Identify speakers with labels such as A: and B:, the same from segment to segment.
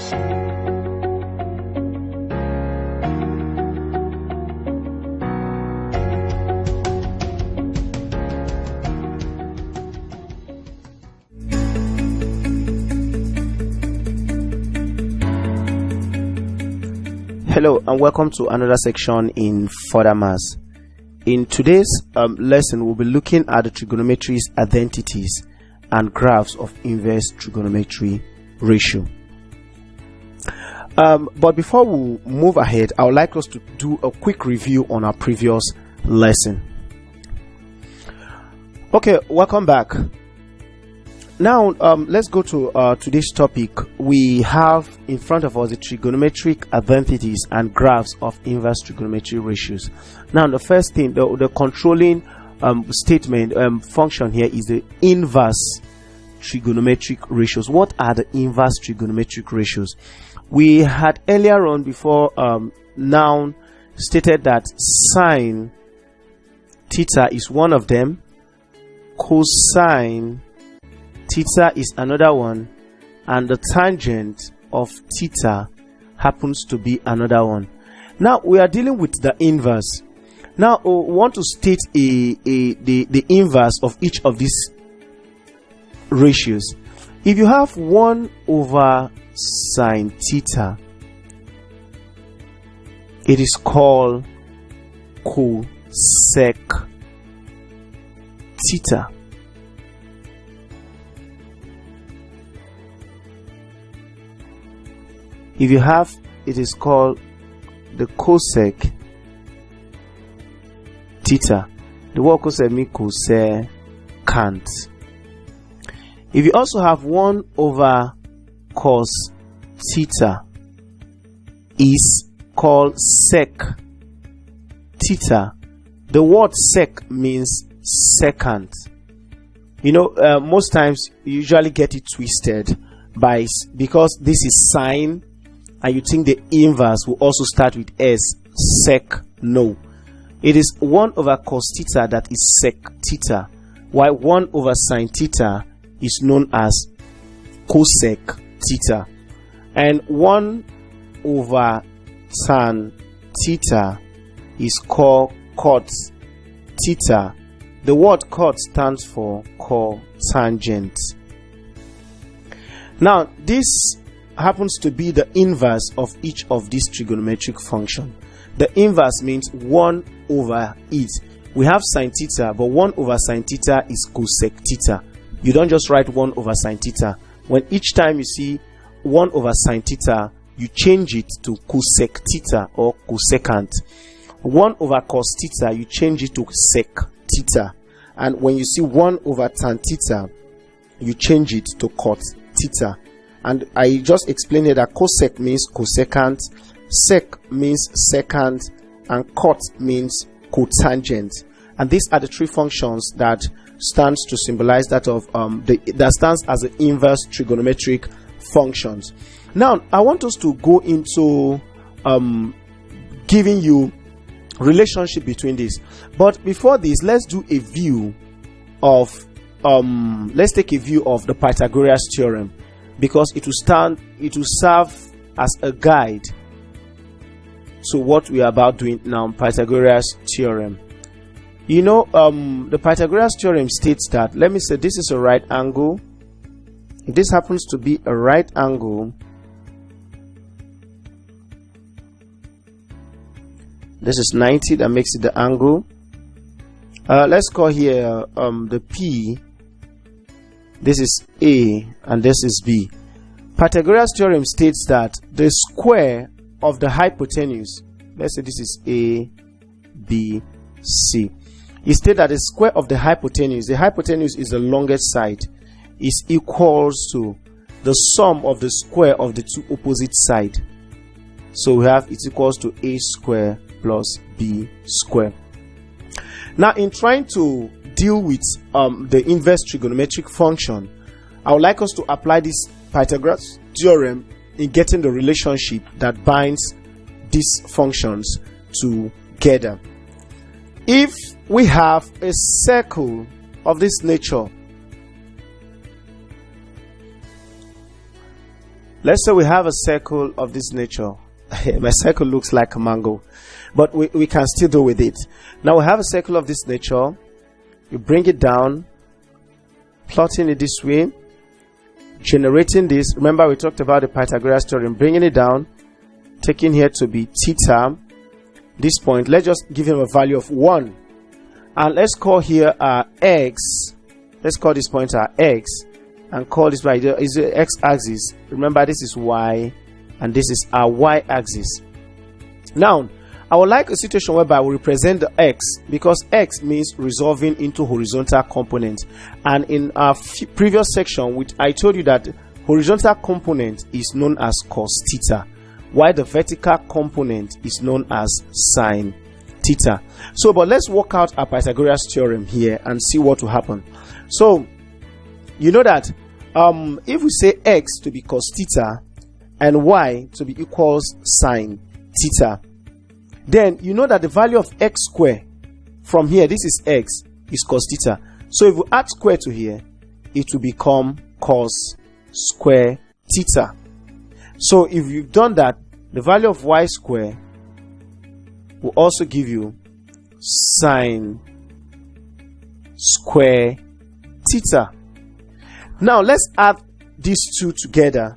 A: Hello and welcome to another section in Further Maths. In today's lesson, we'll be looking at the trigonometry's identities and graphs of inverse trigonometry ratio. But before we move ahead, I would like us to do a quick review on our previous lesson. Okay, welcome back. Now, let's go to today's topic. We have in front of us the trigonometric identities and graphs of inverse trigonometry ratios. Now, the first thing, the controlling statement function here is the inverse trigonometric ratios. What are the inverse trigonometric ratios? We had earlier on before now stated that sine theta is one of them, cosine theta is another one, and the tangent of theta happens to be another one. Now we are dealing with the inverse. Now we want to state the inverse of each of these ratios. If you have 1 over sine theta, it is called cosec theta. If you have, it is called the cosec theta. The word cosec means cosecant. If you also have 1 over cos theta, is called sec theta. The word sec means secant. You know, most times you usually get it twisted because this is sine, and you think the inverse will also start with s, sec. No, it is 1 over cos theta that is sec theta, while 1 over sine theta is known as cosec theta, and 1 over tan theta is called cot theta. The word cot stands for cotangent. Now this happens to be the inverse of each of these trigonometric functions. The inverse means 1 over it. We have sine theta, but 1 over sine theta is cosec theta. You don't just write 1 over sine theta. When each time you see 1 over sine theta, you change it to cosec theta or cosecant. 1 over cos theta, you change it to sec theta. And when you see 1 over tan theta, you change it to cot theta. And I just explained that cosec means cosecant, sec means secant, and cot means cotangent. And these are the 3 functions that stands to symbolize that of that stands as the inverse trigonometric functions. Now I want us to go into giving you relationship between these. But before this, let's do a view of let's take a view of the Pythagoras theorem, because it will serve as a guide to what we are about doing now. Pythagoras theorem. You know, the Pythagoras theorem states that, let me say this is a right angle. If this happens to be a right angle, this is 90, that makes it the angle. Let's call here the P. This is A and this is B. Pythagoras theorem states that the square of the hypotenuse, let's say this is A, B, C. It states that the square of the hypotenuse is the longest side, is equals to the sum of the square of the 2 opposite sides. So we have it's equals to A square plus B square. Now in trying to deal with the inverse trigonometric function, I would like us to apply this Pythagoras theorem in getting the relationship that binds these functions together. If we have a circle of this nature, Let's say we have a circle of this nature. My circle looks like a mango, but we can still do with it. Now we have a circle of this nature. You bring it down, plotting it this way, generating this. Remember we talked about the Pythagoras theorem. Bringing it down, taking here to be theta. This point, let's just give him a value of 1. And let's call here our x. Let's call this point our x. And call this right there is the x-axis. Remember this is y. And this is our y-axis. Now, I would like a situation whereby we represent the x, because x means resolving into horizontal components. And in our previous section, which I told you that horizontal component is known as cos theta, while the vertical component is known as sine theta. So, but let's work out our Pythagoras theorem here and see what will happen. So, you know that if we say x to be cos theta and y to be equals sine theta, then you know that the value of x square from here, this is x, is cos theta. So if we add square to here, it will become cos square theta. So if you've done that, the value of y square will also give you sine square theta. Now let's add these two together.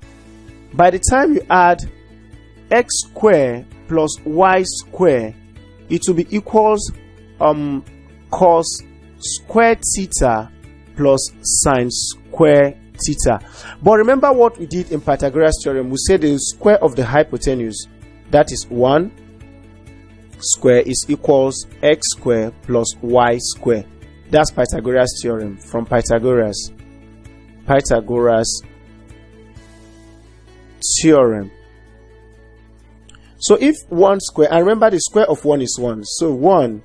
A: By the time you add x square plus y square, it will be equals cos square theta plus sine square theta. But remember what we did in Pythagoras theorem. We said the square of the hypotenuse, that is 1 square, is equals x square plus y square. That's Pythagoras theorem from Pythagoras theorem. So if 1 square, and remember the square of 1 is 1, so 1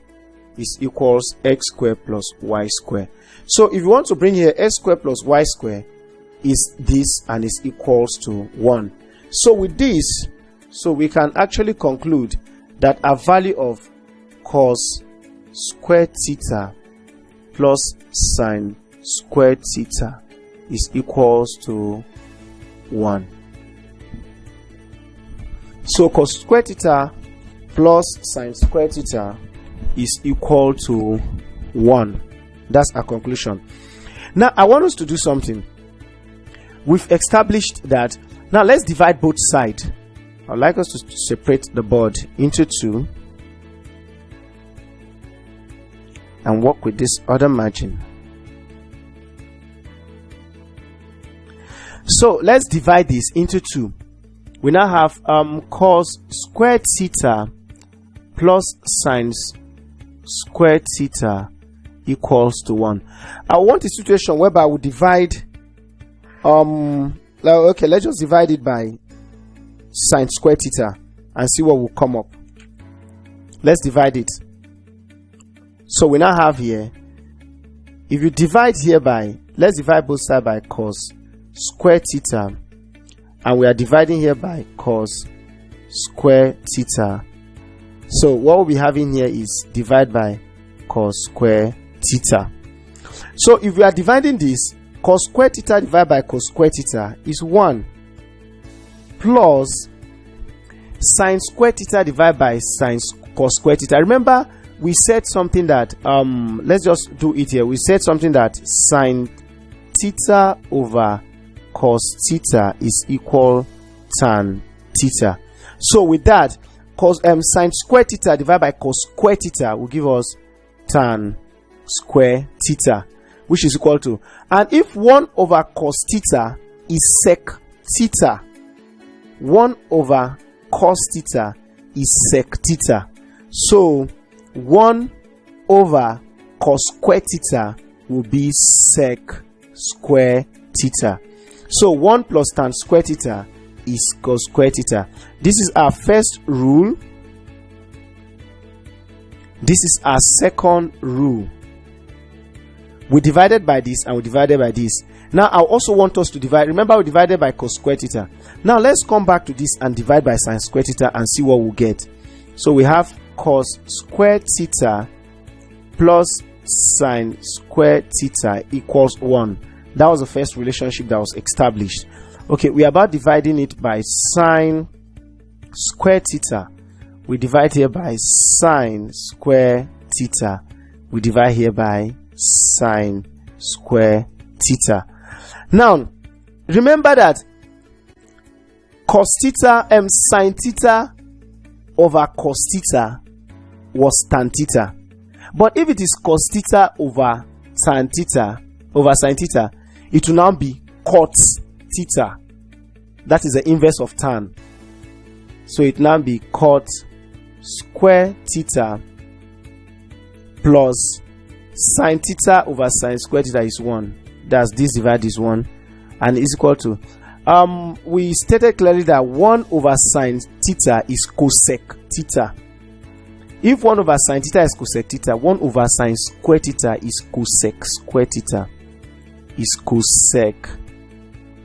A: is equals x square plus y square. So if you want to bring here x square plus y square is this, and is equals to 1. So with this, so we can actually conclude that a value of cos square theta plus sine square theta is equals to 1. So cos square theta plus sine square theta is equal to 1. That's our conclusion. Now I want us to do something. We've established that. Now let's divide both sides. I'd like us to separate the board into 2 and work with this other margin. So let's divide this into 2. We now have cos square theta plus sine square theta equals to 1. I want a situation whereby we divide okay, let's just divide it by sine square theta and see what will come up. Let's divide it. So we now have here, if you divide here by, let's divide both sides by cos square theta, and we are dividing here by cos square theta. So what we'll be having here is divide by cos square theta. So if we are dividing this, cos square theta divided by cos square theta is 1 plus sine square theta divided by sine cos square theta. Remember we said something that let's just do it here. We said something that sine theta over cos theta is equal tan theta. So with that, cos sine square theta divided by cos square theta will give us tan square theta, which is equal to, and if 1 over cos theta is sec theta, 1 over cos theta is sec theta. So 1 over cos square theta will be sec square theta. So 1 plus tan square theta is cos square theta. This is our first rule. This is our second rule. We divided by this and we divided by this. Now I also want us to divide. Remember we divided by cos square theta. Now let's come back to this and divide by sine square theta and see what we'll get. So we have cos square theta plus sine square theta equals 1. That was the first relationship that was established. Okay, we are about dividing it by sine square theta. We divide here by sine square theta. We divide here by sine square theta. Now, remember that cos theta and sine theta over cos theta was tan theta. But if it is cos theta over tan theta over sine theta, it will now be cot theta. That is the inverse of tan. So it now be cot square theta plus sine theta over sine square theta is 1. That's this divided is 1 and is equal to we stated clearly that 1 over sine theta is cosec theta. If 1 over sine theta is cosec theta, 1 over sine square theta is cosec square theta. Is cosec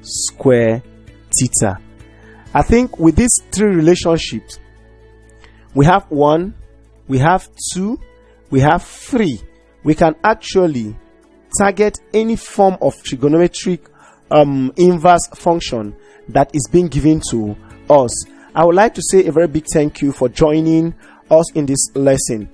A: square theta. I think with these three relationships, we have 1, we have 2, we have 3. We can actually target any form of trigonometric inverse function that is being given to us. I would like to say a very big thank you for joining us in this lesson.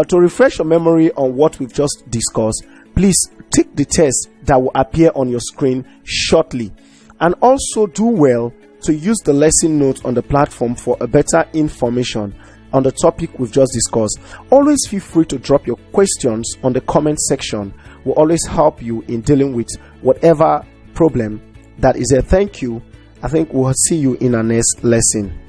A: To refresh your memory on what we've just discussed, please take the test that will appear on your screen shortly, and also do well to use the lesson notes on the platform for a better information on the topic we've just discussed. Always feel free to drop your questions on the comment section. We'll always help you in dealing with whatever problem that is there. Thank you. I think we'll see you in our next lesson.